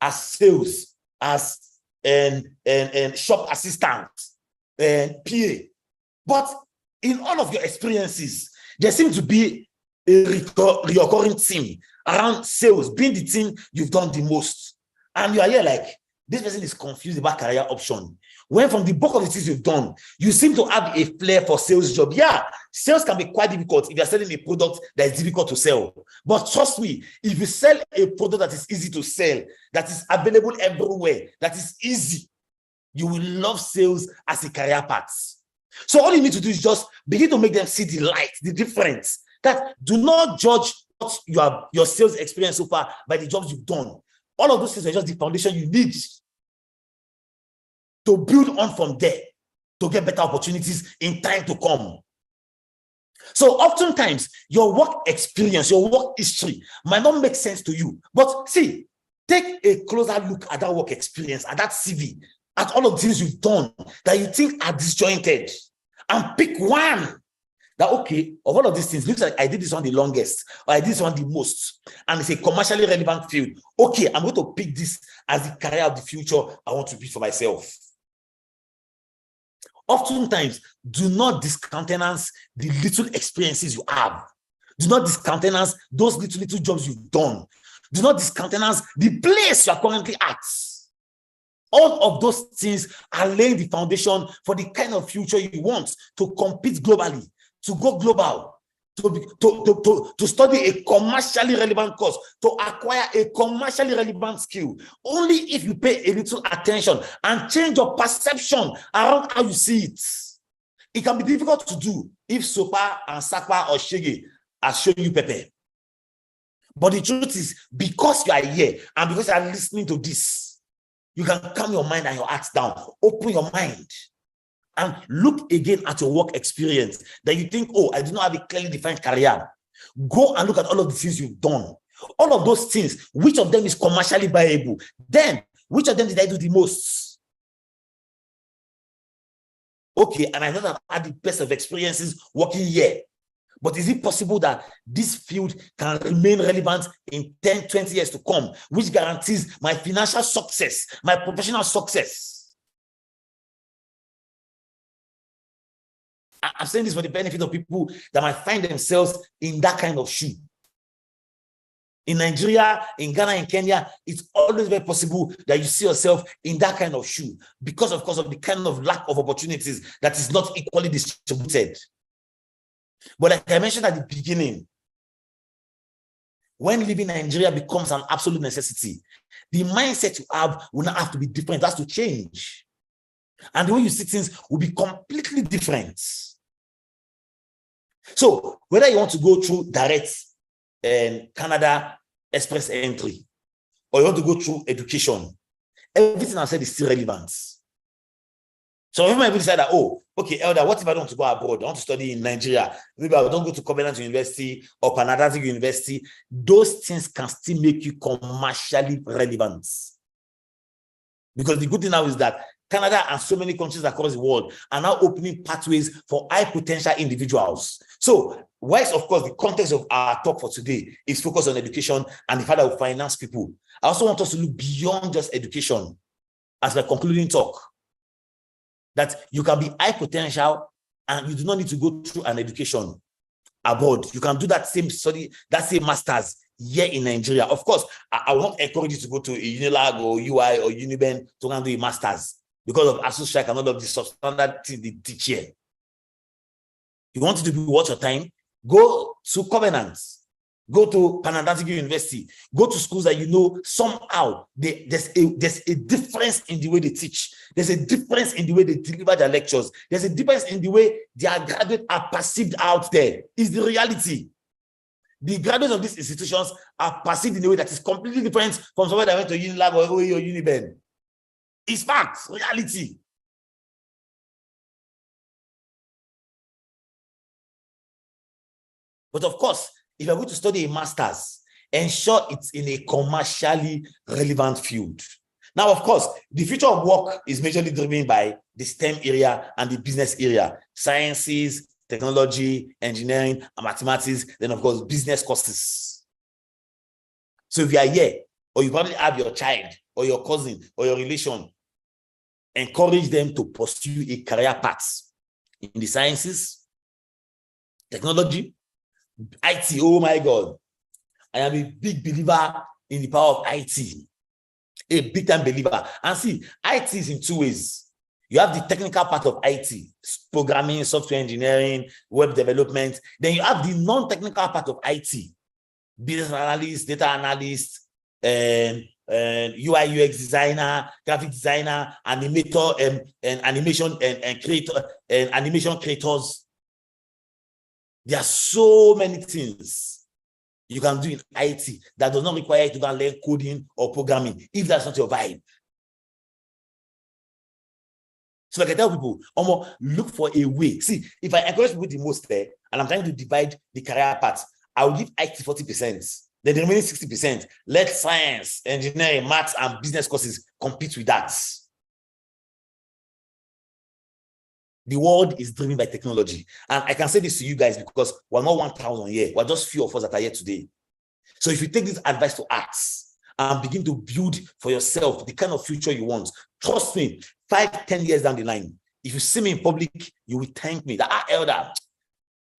as sales, as and shop assistant, and PA. But in all of your experiences, there seems to be a recurring theme around sales being the thing you've done the most. And you are here like, this person is confused about career option. When from the bulk of the things you've done, you seem to have a flair for sales job. Yeah, sales can be quite difficult if you're selling a product that is difficult to sell. But trust me, if you sell a product that is easy to sell, that is available everywhere, that is easy, you will love sales as a career path. So all you need to do is just begin to make them see the light, the difference. That do not judge what your sales experience so far by the jobs you've done. All of those things are just the foundation you need to build on from there to get better opportunities in time to come. So oftentimes, your work experience, your work history might not make sense to you. But see, take a closer look at that work experience, at that CV, at all of the things you've done that you think are disjointed, and pick one that, okay, of all of these things, looks like I did this one the longest, or I did this one the most, and it's a commercially relevant field. Okay, I'm going to pick this as the career of the future I want to be for myself. Oftentimes, do not discountenance the little experiences you have. Do not discountenance those little jobs you've done. Do not discountenance the place you are currently at. All of those things are laying the foundation for the kind of future you want to compete globally, to go global, to study a commercially relevant course, to acquire a commercially relevant skill. Only if you pay a little attention and change your perception around how you see it. It can be difficult to do if Sopa and Sakpa or Shege are showing you Pepe. But the truth is, because you are here and because you are listening to this, you can calm your mind and your heart down. Open your mind and look again at your work experience that you think, oh, I do not have a clearly defined career. Go and look at all of the things you've done. All of those things, which of them is commercially viable? Then, which of them did I do the most? Okay, and I know that I've had the best of experiences working here. But is it possible that this field can remain relevant in 10, 20 years to come, which guarantees my financial success, my professional success? I'm saying this for the benefit of people that might find themselves in that kind of shoe. In Nigeria, in Ghana, in Kenya, it's always very possible that you see yourself in that kind of shoe because, of course, of the kind of lack of opportunities that is not equally distributed. But like I mentioned at the beginning, when living in Nigeria becomes an absolute necessity, the mindset you have will not have to be different. It has to change. And the way you see things will be completely different. So whether you want to go through direct Canada Express entry, or you want to go through education, everything I said is still relevant. So if people decide that, oh, okay, Elder, what if I don't want to go abroad? I want to study in Nigeria. Maybe I don't go to Covenant University or ProconnectPAY University. Those things can still make you commercially relevant. Because the good thing now is that Canada and so many countries across the world are now opening pathways for high potential individuals. So, whilst of course the context of our talk for today is focused on education and the fact that we finance people, I also want us to look beyond just education as my concluding talk. That you can be high potential and you do not need to go through an education abroad. You can do that same study, that same master's here in Nigeria. Of course, I will not encourage you to go to a Unilag or UI or Uniben to go and do a master's because of ASU strike and all of the substandard things they teach here. You want it to be worth your time? Go to Covenant. Go to ProconnectPAY University. Go to schools that you know somehow there's a difference in the way they teach. There's a difference in the way they deliver their lectures. There's a difference in the way their graduates are perceived out there. It's the reality. The graduates of these institutions are perceived in a way that is completely different from somewhere that went to Unilag or OE or Uniben. It's facts, reality. But of course, if you're going to study a master's, ensure it's in a commercially relevant field. Now, of course, the future of work is majorly driven by the STEM area and the business area, sciences, technology, engineering, and mathematics, then of course, business courses. So if you are here, or you probably have your child, or your cousin, or your relation, encourage them to pursue a career path in the sciences, technology, IT. Oh my God. I am a big believer in the power of IT. A big time believer. And see, IT is in two ways. You have the technical part of IT, programming, software engineering, web development. Then you have the non-technical part of IT, business analyst, data analyst, and UI UX designer, graphic designer, animator, and animation and creator and animation creators. There are so many things you can do in IT that does not require you to go and learn coding or programming if that's not your vibe. So like I tell people, look for a way. See, if I encourage people the most there, and I'm trying to divide the career path, I will give IT 40%. Then the remaining 60%, let science, engineering, maths, and business courses compete with that. The world is driven by technology. And I can say this to you guys because we're not 1,000 here. We're just few of us that are here today. So if you take this advice to heart and begin to build for yourself the kind of future you want, trust me, 5, 10 years down the line, if you see me in public, you will thank me that, Elder,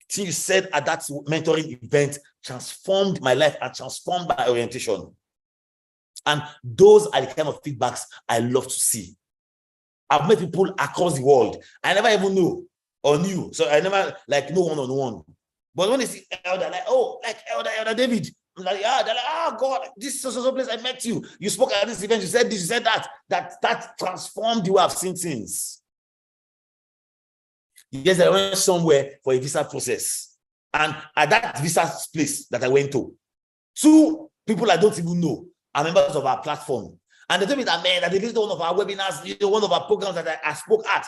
thing you said at that mentoring event transformed my life and transformed my orientation. And those are the kind of feedbacks I love to see. I've met people across the world. I never even knew or knew. So I never, like, no one-on-one. But when they see Elder, like, oh, like Elder David, I'm like, yeah, they're like, oh, God, this is so place I met you. You spoke at this event, you said this, you said that. That transformed the way I've seen things. Yes, I went somewhere for a visa process. And at that visa place that I went to, 2 people I don't even know are members of our platform. And they told me that, man, that they visited one of our webinars, one of our programs that I spoke at.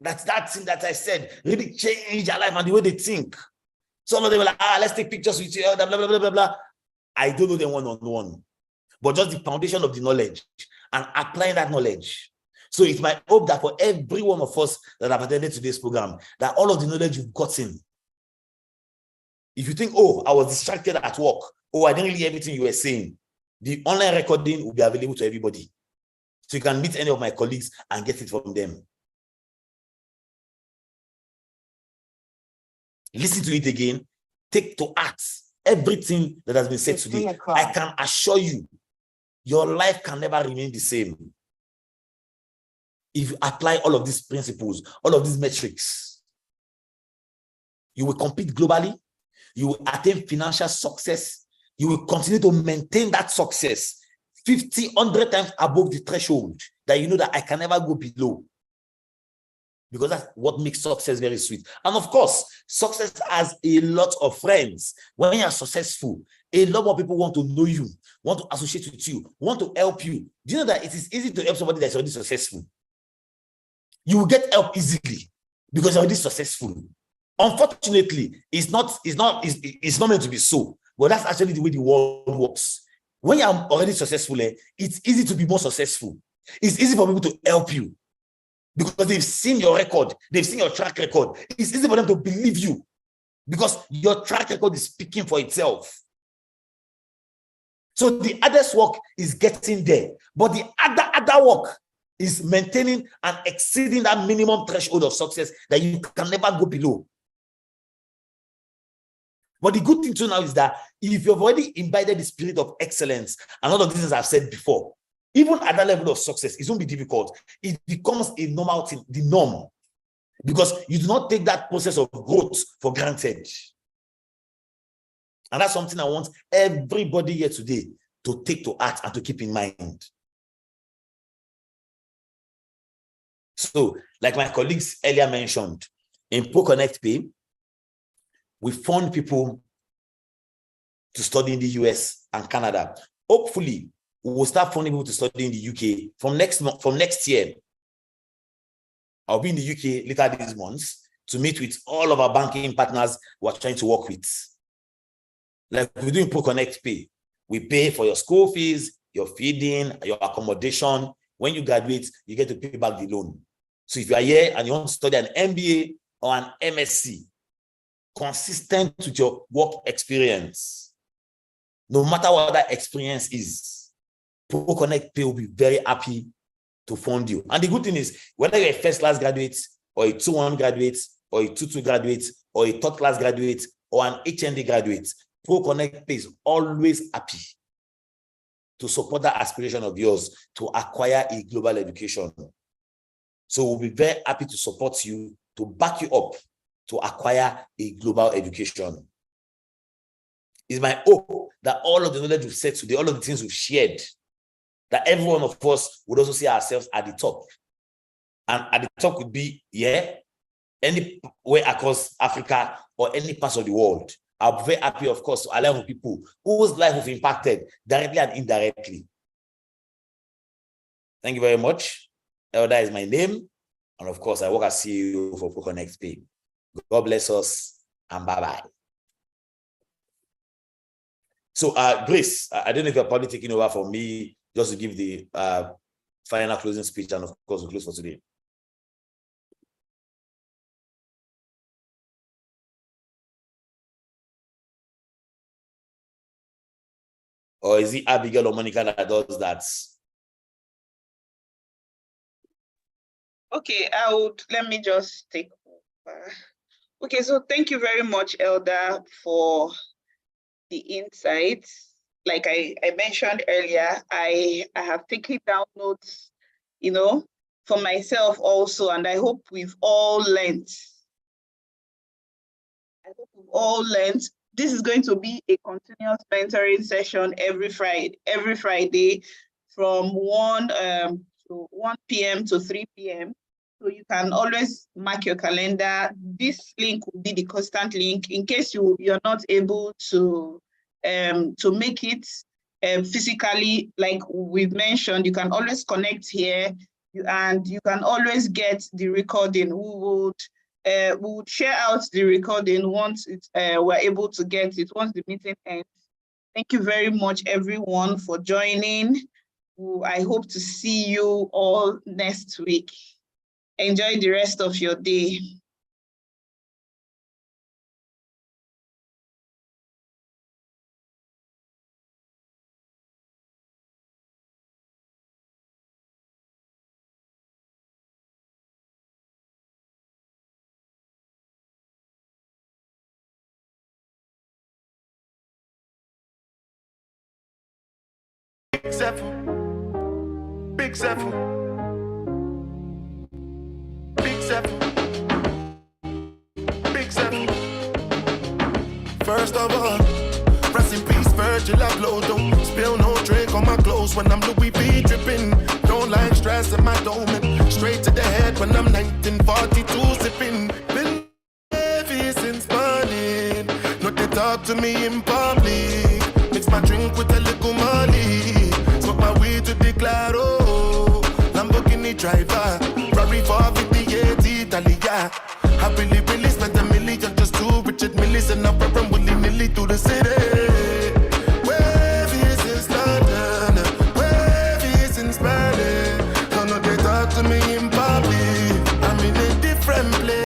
That thing that I said really changed their life and the way they think. Some of them were like, let's take pictures with you, blah, blah, blah, blah, blah. I don't know them one-on-one, but just the foundation of the knowledge and applying that knowledge. So it's my hope that for every one of us that have attended today's program, that all of the knowledge you've gotten, if you think, oh, I was distracted at work, oh, I didn't really hear everything you were saying, the online recording will be available to everybody. So you can meet any of my colleagues and get it from them. Listen to it again, take to heart everything that has been said today. I can assure you, your life can never remain the same if you apply all of these principles, all of these metrics. You will compete globally, you will attain financial success, you will continue to maintain that success 50, 100 times above the threshold that you know that I can never go below. Because that's what makes success very sweet. And of course, success has a lot of friends. When you are successful, a lot more people want to know you, want to associate with you, want to help you. Do you know that it is easy to help somebody that's already successful? You will get help easily because you're already successful. Unfortunately, it's not meant to be so. But that's actually the way the world works. When you're already successful, it's easy to be more successful. It's easy for people to help you because they've seen your record, they've seen your track record. It's easy for them to believe you because your track record is speaking for itself. So the hardest work is getting there, but the other work is maintaining and exceeding that minimum threshold of success that you can never go below. But the good thing to know is that if you've already imbibed the spirit of excellence, and all of these things I've said before, even at that level of success, it won't be difficult. It becomes a normal thing, the norm, because you do not take that process of growth for granted. And that's something I want everybody here today to take to heart and to keep in mind. So, like my colleagues earlier mentioned, in ProconnectPAY, we fund people to study in the US and Canada. Hopefully, we will start funding people to study in the UK from next year. I'll be in the UK later this month to meet with all of our banking partners we're trying to work with. Like we do in ProconnectPAY, we pay for your school fees, your feeding, your accommodation. When you graduate, you get to pay back the loan. So if you are here and you want to study an MBA or an MSc, consistent with your work experience, no matter what that experience is, ProconnectPAY will be very happy to fund you. And the good thing is, whether you're a first-class graduate, or a 2-1 graduate, or a 2-2 graduate, or a third-class graduate, or an HND graduate, ProconnectPAY is always happy to support that aspiration of yours to acquire a global education. So we'll be very happy to support you, to back you up, to acquire a global education. It's my hope that all of the knowledge we've said today, all of the things we've shared, that every one of us would also see ourselves at the top. And at the top would be, anywhere across Africa or any part of the world. I'll be very happy, of course, to align with people whose life we've impacted directly and indirectly. Thank you very much. Elder is my name. And of course, I work as CEO for ProconnectPAY. God bless us and bye-bye. So, Grace, I don't know if you're probably taking over for me just to give the final closing speech, and of course, we'll close for today. Or is it Abigail or Monica that does that? Okay, let me just take over. Okay, so thank you very much, Elder, for the insights. Like I mentioned earlier, I have taken down notes, for myself also, and I hope we've all learned. This is going to be a continuous mentoring session every Friday from 1 p.m. to 3 p.m. So you can always mark your calendar. This link will be the constant link in case you're not able to to make it physically, like we've mentioned, you can always connect here, and you can always get the recording. We would share out the recording once we're able to get it, once the meeting ends. Thank you very much, everyone, for joining. I hope to see you all next week. Enjoy the rest of your day. Big Zephyr, Big Zephyr, Big Zephyr, Big Zephyr. First of all, rest in peace, Virgil Abloh. Don't spill no drink on my clothes when I'm Louis V dripping. Don't like stress in my dome. Straight to the head when I'm 1942 sipping. Been heavy since morning. Not they talk to me in public. Mix my drink with a little money. Smoke my weed to the claro. Lamborghini driver.